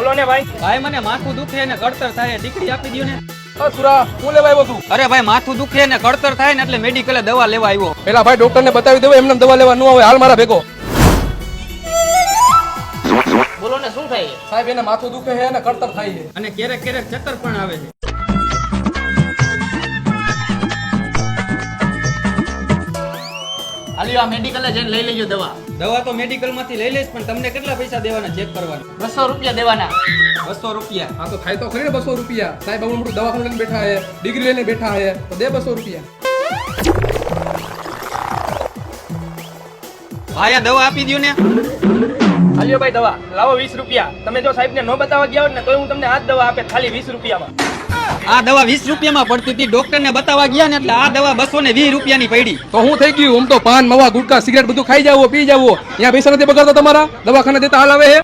બોલો ને ભાઈ. ભાઈ મને માથું દુખે ને કળતર થાય, ટીકડી આપી દો ને. સુરા હું લેવા આવ્યો છું? અરે ભાઈ માથું દુખે ને કળતર થાય ને એટલે મેડિકલે દવા લેવા આવ્યો. પેલા ભાઈ ડોક્ટર ને બતાવી દેવો, એમને દવા લેવા ન આવે. હાલ મારા ભેગો. બોલો ને શું થાય? સાહેબ એને માથું દુખે છે અને કળતર થાય છે. અને ક્યારેક ક્યારેક ચક્કર પણ આવે છે. હાલ્યો આ મેડિકલે જઈને લઈ લેજો દવા. દવા તો મેડિકલ માંથી લઈ લઈશ, પણ તમને કેટલા પૈસા દેવાના ચેક કરવાના? 200 રૂપિયા દેવાના. 200 રૂપિયા. હા તો થાય તો ખરી ને 200 રૂપિયા. સાહેબ આવડું મોટું દવાખાનું લઈને બેઠા છે, ડિગ્રી લઈને બેઠા છે, તો દે 200 રૂપિયા. ભાઈ આ દવા આપી દો ને. હાલ્યો ભાઈ દવા લાવો 20 રૂપિયા. તમે જો સાહેબ ને ન બતાવવા ગયા હોત ને તો હું તમને આ જ દવા આપે ખાલી 20 રૂપિયામાં. આ દવા 20 રૂપિયામાં પડતી હતી, ડોક્ટર ને બતાવવા ગયા ને એટલે આ દવા 220 રૂપિયાની પડી. તો હું થઈ ગયું? આમ તો પાન, મવા, ગુટકા, સિગરેટ બધું ખાઈ જાવો, પી જાવો. અહીંયા પૈસા નથી બગાડતા તમારા? દવાખાને દેતા હાલ આવે છે.